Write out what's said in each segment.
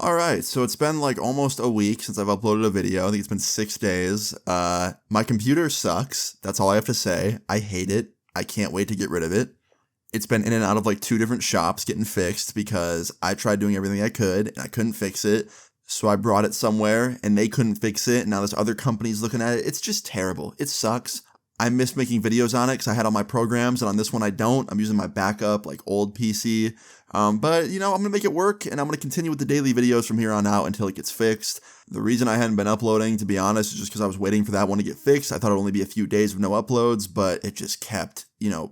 All right, so it's been like almost a week since I've uploaded a video. I think it's been 6 days. My computer sucks. That's all I have to say. I hate it. I can't wait to get rid of it. It's been in and out of like two different shops getting fixed because I tried doing everything I could and I couldn't fix it. So I brought it somewhere and they couldn't fix it. And now this other company's looking at it. It's just terrible. It sucks. I miss making videos on it because I had all my programs, and on this one I don't. I'm using my backup, like old PC. But, I'm going to make it work, and I'm going to continue with the daily videos from here on out until it gets fixed. The reason I hadn't been uploading, to be honest, is just because I was waiting for that one to get fixed. I thought it would only be a few days of no uploads, but it just kept,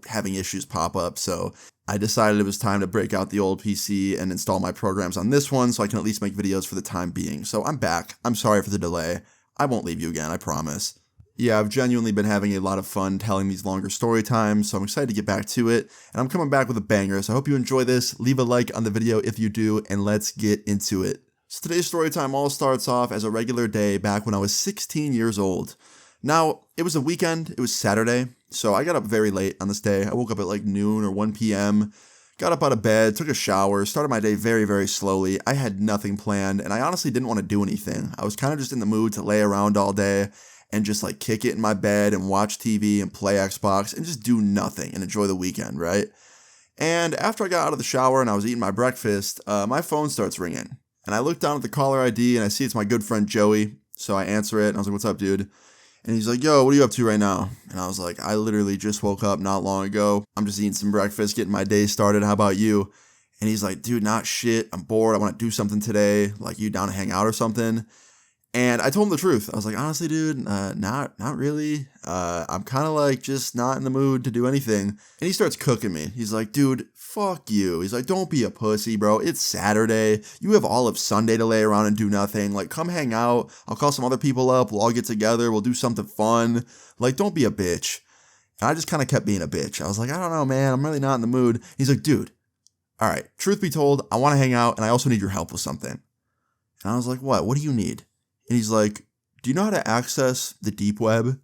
having issues pop up. So I decided it was time to break out the old PC and install my programs on this one so I can at least make videos for the time being. So I'm back. I'm sorry for the delay. I won't leave you again, I promise. Yeah, I've genuinely been having a lot of fun telling these longer story times, so I'm excited to get back to it, and I'm coming back with a banger, so I hope you enjoy this. Leave a like on the video if you do, and let's get into it. So today's story time all starts off as a regular day back when I was 16 years old. Now, it was a weekend, it was Saturday, so I got up very late on this day. I woke up at like noon or 1 p.m., got up out of bed, took a shower, started my day very, very slowly. I had nothing planned, and I honestly didn't want to do anything. I was kind of just in the mood to lay around all day and just like kick it in my bed and watch TV and play Xbox and just do nothing and enjoy the weekend, right? And after I got out of the shower and I was eating my breakfast, my phone starts ringing. And I look down at the caller ID and I see it's my good friend Joey. So I answer it and I was like, "What's up, dude?" And he's like, "Yo, what are you up to right now?" And I was like, "I literally just woke up not long ago. I'm just eating some breakfast, getting my day started. How about you?" And he's like, "Dude, not shit. I'm bored. I want to do something today. Like, you down to hang out or something?" And I told him the truth. I was like, "Honestly, dude, not really. I'm kind of like just not in the mood to do anything." And he starts cooking me. He's like, "Dude, fuck you." He's like, "Don't be a pussy, bro. It's Saturday. You have all of Sunday to lay around and do nothing. Like, come hang out. I'll call some other people up. We'll all get together. We'll do something fun. Like, don't be a bitch." And I just kind of kept being a bitch. I was like, "I don't know, man. I'm really not in the mood." He's like, "Dude, all right, truth be told, I want to hang out and I also need your help with something." And I was like, "What? What do you need?" And he's like, "Do you know how to access the deep web?"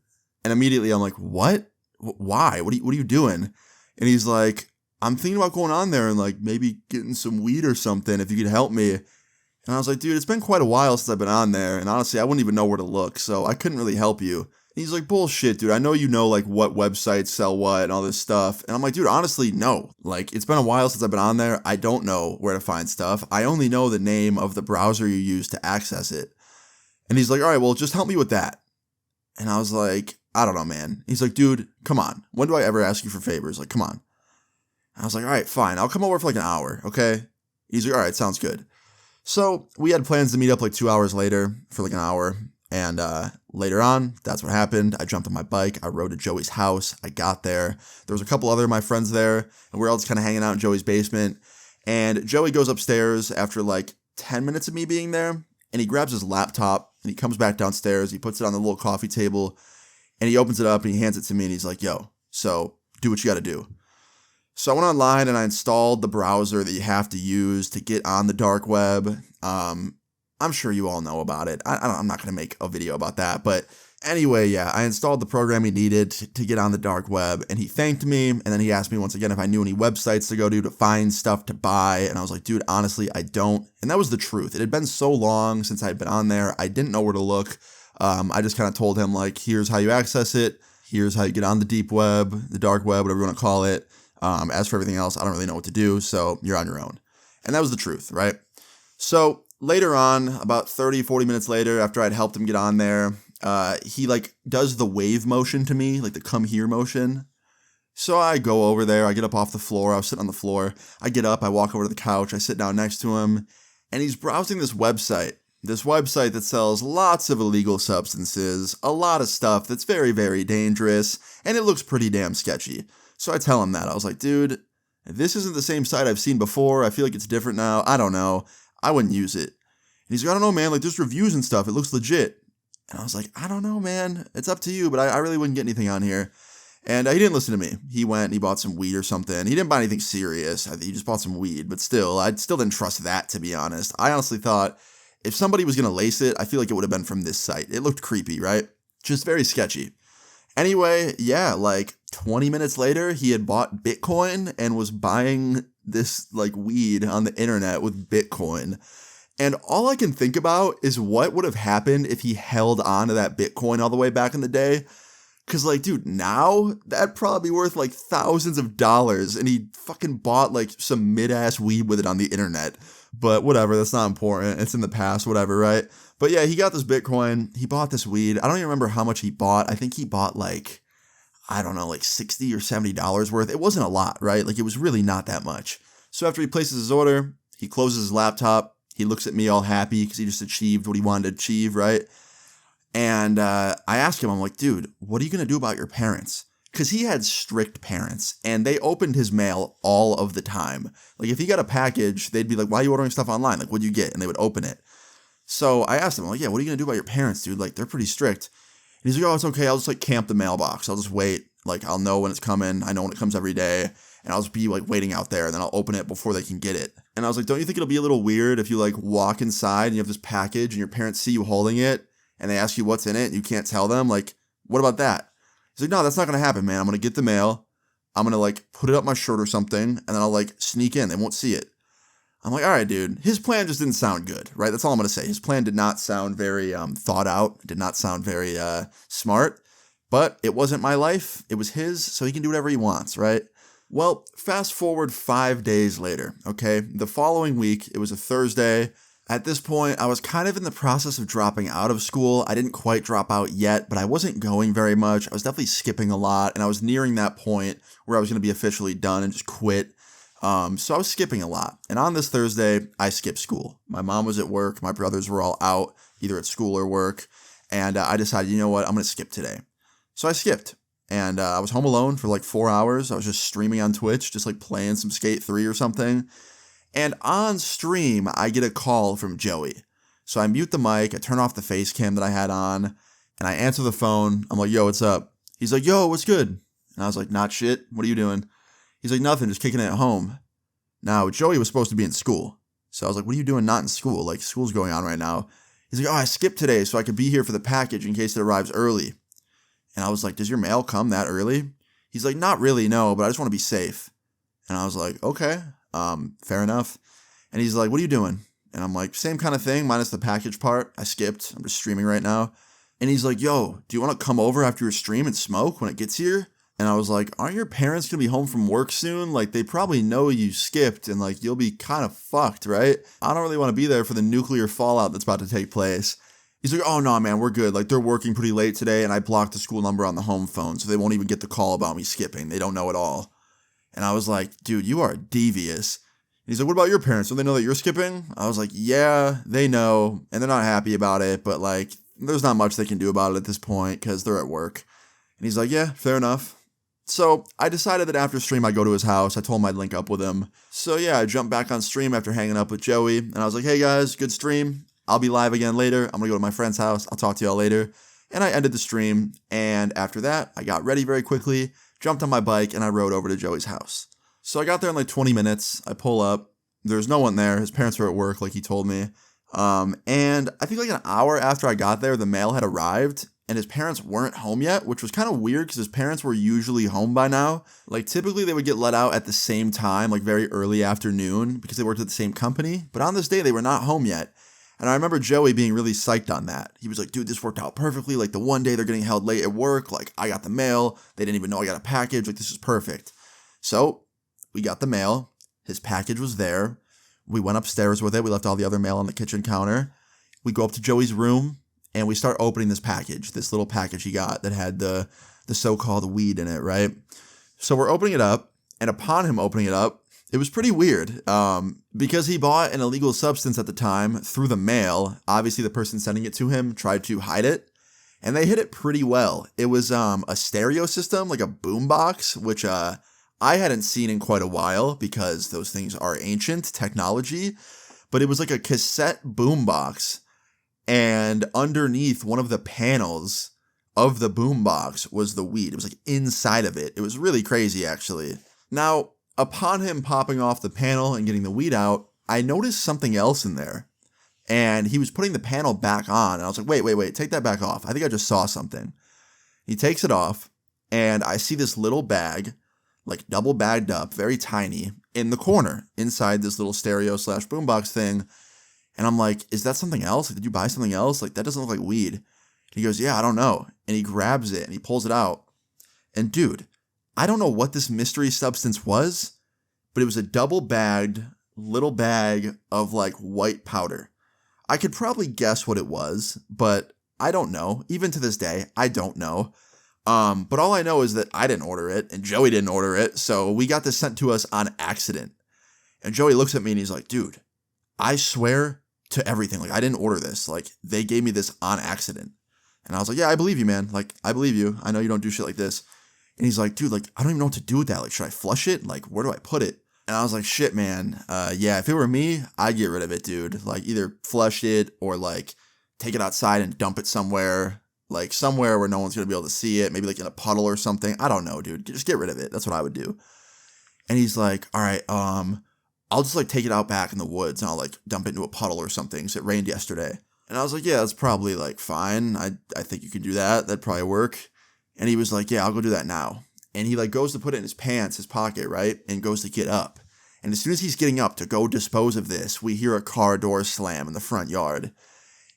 And immediately I'm like, "What? Why? What are you doing?" And he's like, "I'm thinking about going on there and like maybe getting some weed or something if you could help me." And I was like, "Dude, it's been quite a while since I've been on there. And honestly, I wouldn't even know where to look. So I couldn't really help you." And he's like, "Bullshit, dude. I know you know like what websites sell what and all this stuff." And I'm like, "Dude, honestly, no. Like, it's been a while since I've been on there. I don't know where to find stuff. I only know the name of the browser you use to access it." And he's like, "All right, well, just help me with that." And I was like, "I don't know, man." He's like, "Dude, come on. When do I ever ask you for favors? Like, come on." And I was like, "All right, fine. I'll come over for like an hour, okay?" He's like, "All right, sounds good." So we had plans to meet up like 2 hours later for like an hour. And later on, that's what happened. I jumped on my bike. I rode to Joey's house. I got there. There was a couple other of my friends there. And we were all just kind of hanging out in Joey's basement. And Joey goes upstairs after like 10 minutes of me being there. And he grabs his laptop and he comes back downstairs. He puts it on the little coffee table and he opens it up and he hands it to me and he's like, "Yo, so do what you got to do." So I went online and I installed the browser that you have to use to get on the dark web. I'm sure you all know about it. I'm not going to make a video about that. But anyway, yeah, I installed the program he needed to get on the dark web, and he thanked me, and then he asked me once again if I knew any websites to go to find stuff to buy, and I was like, "Dude, honestly, I don't." And that was the truth. It had been so long since I had been on there, I didn't know where to look. I just kind of told him, like, "Here's how you access it. Here's how you get on the deep web, the dark web, whatever you want to call it. As for everything else, I don't really know what to do, so you're on your own." And that was the truth, right? So later on, about 30, 40 minutes later, after I'd helped him get on there, he like does the wave motion to me, like the come here motion. So I go over there, I get up off the floor, I was sitting on the floor, I get up, I walk over to the couch, I sit down next to him, and he's browsing this website that sells lots of illegal substances, a lot of stuff that's very, very dangerous, and it looks pretty damn sketchy. So I tell him that. I was like, "Dude, this isn't the same site I've seen before. I feel like it's different now. I don't know. I wouldn't use it." And he's like, "I don't know, man. Like, there's reviews and stuff. It looks legit." And I was like, "I don't know, man. It's up to you, but I really wouldn't get anything on here." And he didn't listen to me. He went and he bought some weed or something. He didn't buy anything serious. I think he just bought some weed. But still, I still didn't trust that, to be honest. I honestly thought if somebody was going to lace it, I feel like it would have been from this site. It looked creepy, right? Just very sketchy. Anyway, yeah, like 20 minutes later, he had bought Bitcoin and was buying this like weed on the internet with Bitcoin. And all I can think about is what would have happened if he held on to that Bitcoin all the way back in the day. Cause like, dude, now that'd probably be worth like thousands of dollars, and he fucking bought like some mid-ass weed with it on the internet. But whatever, that's not important. It's in the past, whatever, right? But yeah, he got this Bitcoin. He bought this weed. I don't even remember how much he bought. I think he bought like, I don't know, like $60 or $70 worth. It wasn't a lot, right? Like it was really not that much. So after he places his order, he closes his laptop. He looks at me all happy because he just achieved what he wanted to achieve, right? And I asked him, I'm like, dude, what are you going to do about your parents? Because he had strict parents, and they opened his mail all of the time. Like, if he got a package, they'd be like, why are you ordering stuff online? Like, what'd you get? And they would open it. So I asked him, like, yeah, what are you going to do about your parents, dude? Like, they're pretty strict. And he's like, oh, it's okay. I'll just, like, camp the mailbox. I'll just wait. Like, I'll know when it's coming. I know when it comes every day. And I'll just be, like, waiting out there, and then I'll open it before they can get it. And I was like, don't you think it'll be a little weird if you, like, walk inside and you have this package and your parents see you holding it, and they ask you what's in it, and you can't tell them? Like, what about that? He's like, no, that's not going to happen, man. I'm going to get the mail. I'm going to, like, put it up my shirt or something, and then I'll, like, sneak in. They won't see it. I'm like, all right, dude. His plan just didn't sound good, right? That's all I'm going to say. His plan did not sound very thought out. Did not sound very smart. But it wasn't my life. It was his, so he can do whatever he wants, right? Well, fast forward 5 days later, okay? The following week, it was a Thursday. At this point, I was kind of in the process of dropping out of school. I didn't quite drop out yet, but I wasn't going very much. I was definitely skipping a lot, and I was nearing that point where I was going to be officially done and just quit. So I was skipping a lot. And on this Thursday, I skipped school. My mom was at work. My brothers were all out, either at school or work. And I decided, you know what, I'm going to skip today. So I skipped. And I was home alone for like 4 hours. I was just streaming on Twitch, just like playing some Skate 3 or something. And on stream, I get a call from Joey. So I mute the mic, I turn off the face cam that I had on, and I answer the phone. I'm like, yo, what's up? He's like, yo, what's good? And I was like, not shit. What are you doing? He's like, nothing, just kicking it at home. Now, Joey was supposed to be in school. So I was like, what are you doing not in school? Like, school's going on right now. He's like, oh, I skipped today so I could be here for the package in case it arrives early. And I was like, does your mail come that early? He's like, not really, no, but I just want to be safe. And I was like, okay, fair enough. And he's like, what are you doing? And I'm like, same kind of thing, minus the package part. I skipped. I'm just streaming right now. And he's like, yo, do you want to come over after your stream and smoke when it gets here? And I was like, aren't your parents going to be home from work soon? Like, they probably know you skipped, and like, you'll be kind of fucked, right? I don't really want to be there for the nuclear fallout that's about to take place. He's like, oh, no, man, we're good. Like, they're working pretty late today, and I blocked the school number on the home phone, so they won't even get the call about me skipping. They don't know at all. And I was like, dude, you are devious. And he's like, what about your parents? Do they know that you're skipping? I was like, yeah, they know, and they're not happy about it, but like, there's not much they can do about it at this point because they're at work. And he's like, yeah, fair enough. So I decided that after stream I'd go to his house. I told him I'd link up with him. So yeah, I jumped back on stream after hanging up with Joey, and I was like, hey guys, good stream. I'll be live again later. I'm going to go to my friend's house. I'll talk to y'all later. And I ended the stream, and after that, I got ready very quickly, jumped on my bike, and I rode over to Joey's house. So I got there in like 20 minutes. I pull up. There's no one there. His parents were at work, like he told me. And I think like an hour after I got there, the mail had arrived, and his parents weren't home yet, which was kind of weird because his parents were usually home by now. Like, typically they would get let out at the same time, like very early afternoon, because they worked at the same company. But on this day, they were not home yet. And I remember Joey being really psyched on that. He was like, dude, this worked out perfectly. Like, the one day they're getting held late at work, like, I got the mail. They didn't even know I got a package. Like, this is perfect. So we got the mail. His package was there. We went upstairs with it. We left all the other mail on the kitchen counter. We go up to Joey's room, and we start opening this package, this little package he got that had the so-called weed in it, right? So we're opening it up, and upon him opening it up, it was pretty weird because he bought an illegal substance at the time through the mail. Obviously, the person sending it to him tried to hide it, and they hid it pretty well. It was a stereo system, like a boombox, which I hadn't seen in quite a while because those things are ancient technology, but it was like a cassette boombox, and underneath one of the panels of the boombox was the weed. It was like inside of it. It was really crazy, actually. Now, upon him popping off the panel and getting the weed out, I noticed something else in there. And he was putting the panel back on. And I was like, wait, take that back off. I think I just saw something. He takes it off, and I see this little bag, like double bagged up, very tiny, in the corner, inside this little stereo / boombox thing. And I'm like, is that something else? Like, did you buy something else? Like, that doesn't look like weed. And he goes, yeah, I don't know. And he grabs it and he pulls it out. And dude, I don't know what this mystery substance was, but it was a double bagged little bag of like white powder. I could probably guess what it was, but I don't know. Even to this day, I don't know. But all I know is that I didn't order it and Joey didn't order it. So we got this sent to us on accident. And Joey looks at me and he's like, dude, I swear to everything. Like, I didn't order this. Like, they gave me this on accident. And I was like, yeah, I believe you, man. Like, I believe you. I know you don't do shit like this. And he's like, dude, like, I don't even know what to do with that. Like, should I flush it? Like, where do I put it? And I was like, shit, man. Yeah, if it were me, I'd get rid of it, dude. Like, either flush it or, like, take it outside and dump it somewhere. Like, somewhere where no one's going to be able to see it. Maybe, like, in a puddle or something. I don't know, dude. Just get rid of it. That's what I would do. And he's like, all right, I'll just, like, take it out back in the woods and I'll, like, dump it into a puddle or something because it rained yesterday. And I was like, yeah, that's probably, like, fine. I think you can do that. That'd probably work. And he was like, yeah, I'll go do that now. And he, like, goes to put it in his pants, his pocket, right? And goes to get up. And as soon as he's getting up to go dispose of this, we hear a car door slam in the front yard.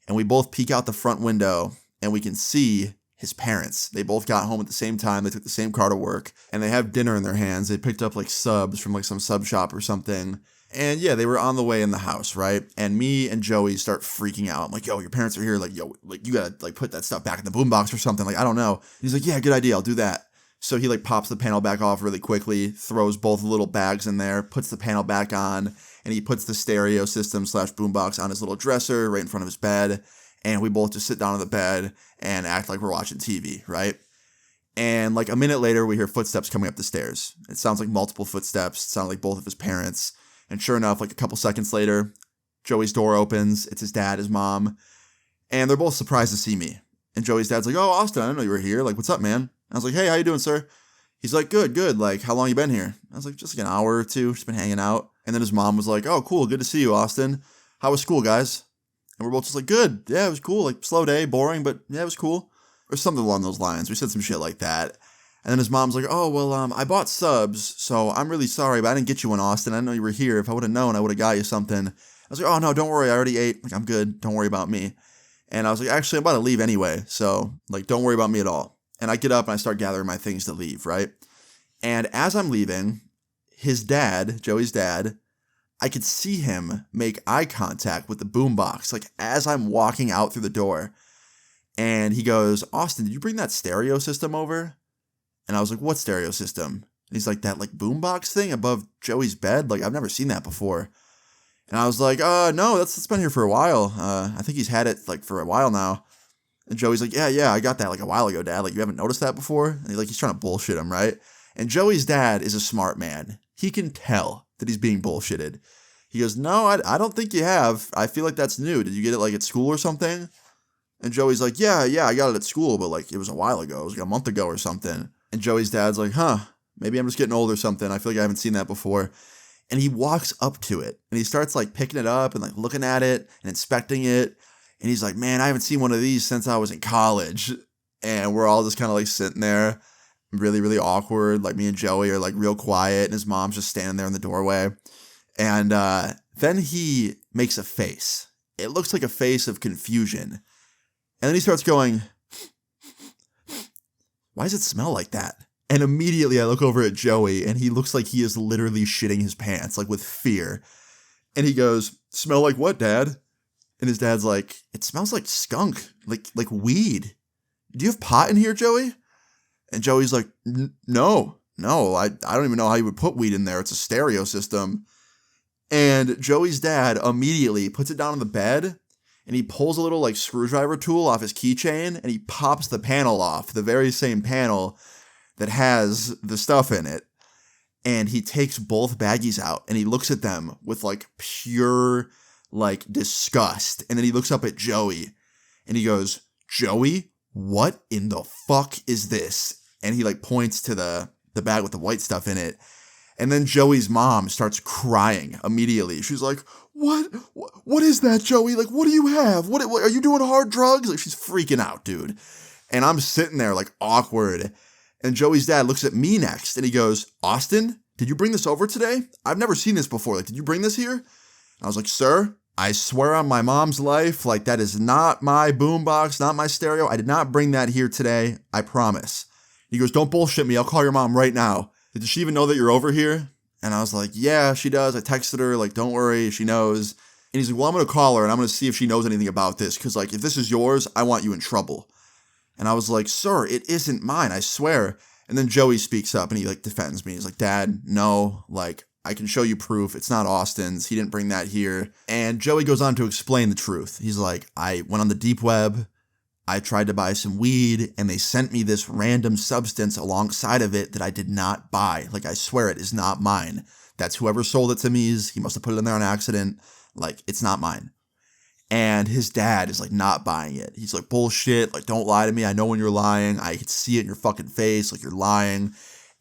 And we both peek out the front window and we can see his parents. They both got home at the same time. They took the same car to work and they have dinner in their hands. They picked up like subs from like some sub shop or something. And yeah, they were on the way in the house, right? And me and Joey start freaking out. I'm like, yo, your parents are here. Like, yo, like you gotta like put that stuff back in the boombox or something. Like, I don't know. He's like, yeah, good idea. I'll do that. So he like pops the panel back off really quickly, throws both little bags in there, puts the panel back on, and he puts the stereo system / boombox on his little dresser right in front of his bed. And we both just sit down on the bed and act like we're watching TV, right? And like a minute later, we hear footsteps coming up the stairs. It sounds like multiple footsteps. It sounded like both of his parents. And sure enough, like a couple seconds later, Joey's door opens. It's his dad, his mom. And they're both surprised to see me. And Joey's dad's like, oh, Austin, I didn't know you were here. Like, what's up, man? I was like, hey, how you doing, sir? He's like, good. Like, how long you been here? I was like, just like an hour or two. Just been hanging out. And then his mom was like, oh, cool. Good to see you, Austin. How was school, guys? And we're both just like, good. Yeah, it was cool. Like, slow day, boring, but yeah, it was cool. Or something along those lines. We said some shit like that. And then his mom's like, oh, well, I bought subs, so I'm really sorry, but I didn't get you one, Austin. I didn't know you were here. If I would have known, I would have got you something. I was like, oh, no, don't worry. I already ate. Like, I'm good. Don't worry about me. And I was like, actually, I'm about to leave anyway. So, like, don't worry about me at all. And I get up and I start gathering my things to leave, right? And as I'm leaving, his dad, Joey's dad, I could see him make eye contact with the boombox, like, as I'm walking out through the door. And he goes, Austin, did you bring that stereo system over? And I was like, what stereo system? And he's like, that like boombox thing above Joey's bed? Like, I've never seen that before. And I was like, no, that's been here for a while. I think he's had it like for a while now. And Joey's like, yeah, I got that like a while ago, Dad. Like, you haven't noticed that before? And he's trying to bullshit him, right? And Joey's dad is a smart man. He can tell that he's being bullshitted. He goes, no, I don't think you have. I feel like that's new. Did you get it like at school or something? And Joey's like, yeah, I got it at school, but like it was a while ago. It was like a month ago or something. And Joey's dad's like, maybe I'm just getting old or something. I feel like I haven't seen that before. And he walks up to it and he starts like picking it up and like looking at it and inspecting it. And he's like, man, I haven't seen one of these since I was in college. And we're all just kind of like sitting there really, really awkward. Like me and Joey are like real quiet and his mom's just standing there in the doorway. And then he makes a face. It looks like a face of confusion. And then he starts going, why does it smell like that? And immediately I look over at Joey and he looks like he is literally shitting his pants, like with fear. And he goes, smell like what, Dad? And his dad's like, it smells like skunk, like weed. Do you have pot in here, Joey? And Joey's like, no, I don't even know how you would put weed in there. It's a stereo system. And Joey's dad immediately puts it down on the bed and he pulls a little like screwdriver tool off his keychain and he pops the panel off, the very same panel that has the stuff in it. And he takes both baggies out and he looks at them with like pure like disgust. And then he looks up at Joey and he goes, Joey, what in the fuck is this? And he like points to the bag with the white stuff in it. And then Joey's mom starts crying immediately. She's like, what is that, Joey? Like, what do you have? What are you doing hard drugs? Like, she's freaking out, dude. And I'm sitting there like awkward. And Joey's dad looks at me next and he goes, Austin, did you bring this over today? I've never seen this before. Like, did you bring this here? And I was like, sir, I swear on my mom's life, like that is not my boombox, not my stereo. I did not bring that here today. I promise. He goes, don't bullshit me. I'll call your mom right now. Does she even know that you're over here? And I was like, yeah, she does. I texted her, like, don't worry, she knows. And he's like, well, I'm going to call her and I'm going to see if she knows anything about this. Because, like, if this is yours, I want you in trouble. And I was like, sir, it isn't mine, I swear. And then Joey speaks up and he, like, defends me. He's like, Dad, no, like, I can show you proof. It's not Austin's. He didn't bring that here. And Joey goes on to explain the truth. He's like, I went on the deep web. I tried to buy some weed and they sent me this random substance alongside of it that I did not buy. Like, I swear it is not mine. That's whoever sold it to me. He must have put it in there on accident. Like, it's not mine. And his dad is like not buying it. He's like, bullshit. Like, don't lie to me. I know when you're lying. I can see it in your fucking face. Like, you're lying.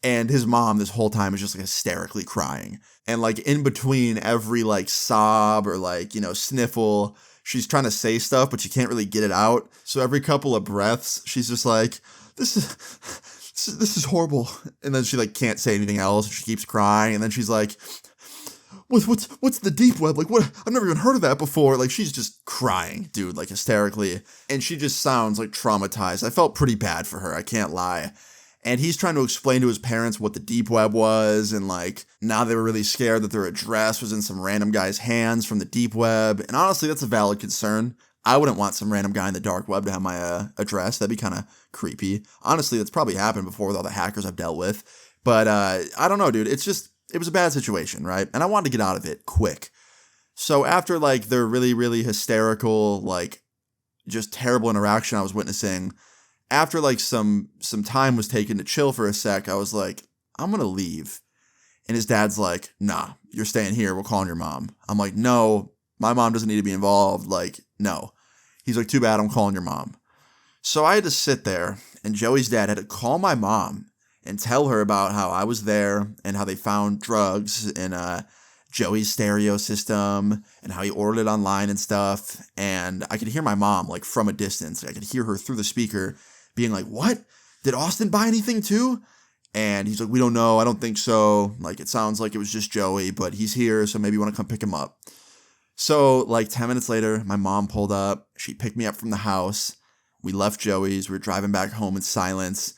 And his mom this whole time is just like hysterically crying. And like in between every like sob or like, you know, sniffle, she's trying to say stuff, but she can't really get it out. So every couple of breaths, she's just like, this is horrible. And then she like can't say anything else. She keeps crying. And then she's like, what's the deep web? Like, what? I've never even heard of that before. Like, she's just crying, dude, like hysterically. And she just sounds like traumatized. I felt pretty bad for her. I can't lie. And he's trying to explain to his parents what the deep web was. And like, now they were really scared that their address was in some random guy's hands from the deep web. And honestly, that's a valid concern. I wouldn't want some random guy in the dark web to have my address. That'd be kind of creepy. Honestly, that's probably happened before with all the hackers I've dealt with. But I don't know, dude. It was a bad situation, right? And I wanted to get out of it quick. So after like their really, really hysterical, like just terrible interaction I was witnessing, after like some time was taken to chill for a sec, I was like, I'm going to leave. And his dad's like, nah, you're staying here. We're calling your mom. I'm like, no, my mom doesn't need to be involved. Like, no. He's like, too bad, I'm calling your mom. So I had to sit there and Joey's dad had to call my mom and tell her about how I was there and how they found drugs in Joey's stereo system and how he ordered it online and stuff. And I could hear my mom like from a distance. I could hear her through the speaker being like, what? Did Austin buy anything too? And he's like, we don't know. I don't think so. Like, it sounds like it was just Joey, but he's here, so maybe you want to come pick him up. So like 10 minutes later, my mom pulled up. She picked me up from the house. We left Joey's. We were driving back home in silence.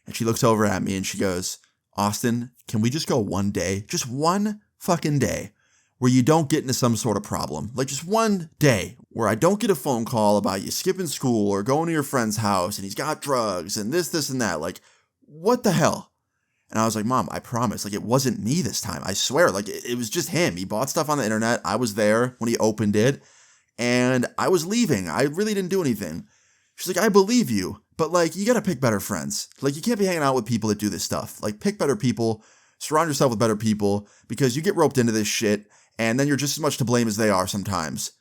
And she looks over at me and she goes, Austin, can we just go one day? Just one fucking day where you don't get into some sort of problem. Like just one day where I don't get a phone call about you skipping school or going to your friend's house and he's got drugs and this and that. Like, what the hell? And I was like, Mom, I promise. Like, it wasn't me this time. I swear. Like, it was just him. He bought stuff on the internet. I was there when he opened it. And I was leaving. I really didn't do anything. She's like, I believe you. But, like, you gotta pick better friends. Like, you can't be hanging out with people that do this stuff. Like, pick better people. Surround yourself with better people. Because you get roped into this shit. And then you're just as much to blame as they are sometimes.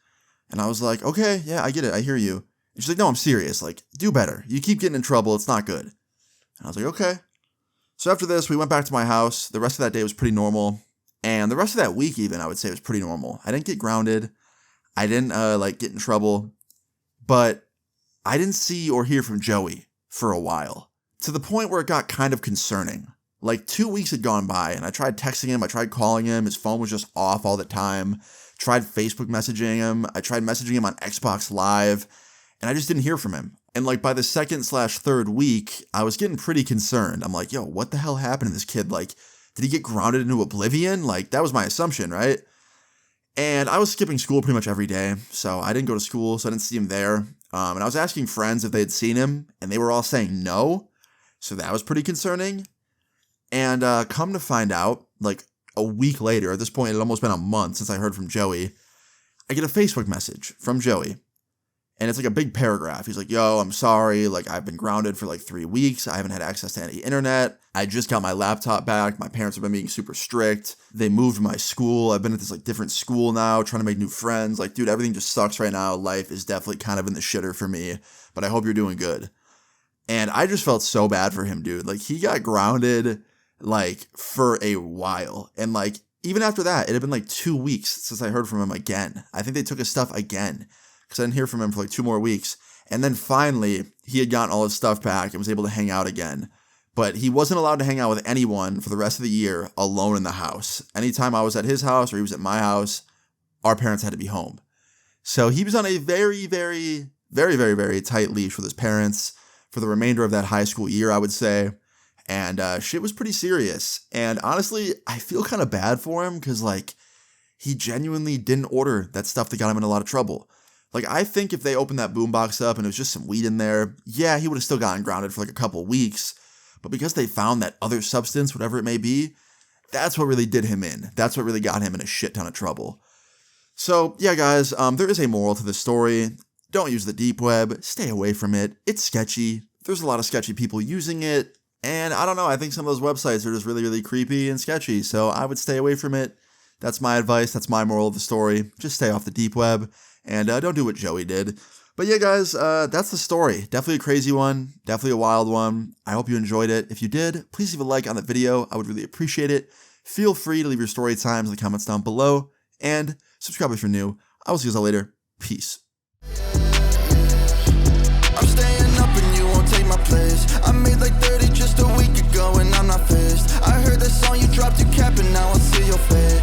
And I was like, okay, yeah, I get it. I hear you. And she's like, no, I'm serious. Like, do better. You keep getting in trouble. It's not good. And I was like, okay. So after this, we went back to my house. The rest of that day was pretty normal. And the rest of that week even, I would say, was pretty normal. I didn't get grounded. I didn't, get in trouble. But I didn't see or hear from Joey for a while. To the point where it got kind of concerning. Like 2 weeks had gone by and I tried texting him. I tried calling him. His phone was just off all the time. Tried Facebook messaging him. I tried messaging him on Xbox Live. And I just didn't hear from him. And like by the second/third week, I was getting pretty concerned. I'm like, yo, what the hell happened to this kid? Like, did he get grounded into oblivion? Like, that was my assumption, right? And I was skipping school pretty much every day. So I didn't go to school, so I didn't see him there. And I was asking friends if they had seen him, and they were all saying no. So that was pretty concerning. And come to find out, like a week later, at this point, it had almost been a month since I heard from Joey, I get a Facebook message from Joey. And it's like a big paragraph. He's like, yo, I'm sorry. Like, I've been grounded for like 3 weeks. I haven't had access to any internet. I just got my laptop back. My parents have been being super strict. They moved my school. I've been at this like different school now, trying to make new friends. Like, dude, everything just sucks right now. Life is definitely kind of in the shitter for me, but I hope you're doing good. And I just felt so bad for him, dude. Like, he got grounded like for a while. And like, even after that, it had been like 2 weeks since I heard from him again. I think they took his stuff again, because I didn't hear from him for like 2 more weeks. And then finally, he had gotten all his stuff back and was able to hang out again. But he wasn't allowed to hang out with anyone for the rest of the year alone in the house. Anytime I was at his house or he was at my house, our parents had to be home. So he was on a very, very, very, very, very tight leash with his parents for the remainder of that high school year, I would say. And shit was pretty serious. And honestly, I feel kind of bad for him because, like, he genuinely didn't order that stuff that got him in a lot of trouble. Like, I think if they opened that boombox up and it was just some weed in there, yeah, he would have still gotten grounded for like a couple weeks. But because they found that other substance, whatever it may be, that's what really did him in. That's what really got him in a shit ton of trouble. So, yeah, guys, there is a moral to this story. Don't use the deep web. Stay away from it. It's sketchy. There's a lot of sketchy people using it. And I don't know, I think some of those websites are just really, really creepy and sketchy. So I would stay away from it. That's my advice. That's my moral of the story. Just stay off the deep web. And don't do what Joey did. But yeah, guys, that's the story. Definitely a crazy one. Definitely a wild one. I hope you enjoyed it. If you did, please leave a like on the video. I would really appreciate it. Feel free to leave your story times in the comments down below. And subscribe if you're new. I will see you guys all later. Peace. I'm staying up and you won't take my place. I made like 30 just a week ago and I'm not phased. I heard that song you dropped, you capping, now I see your fade.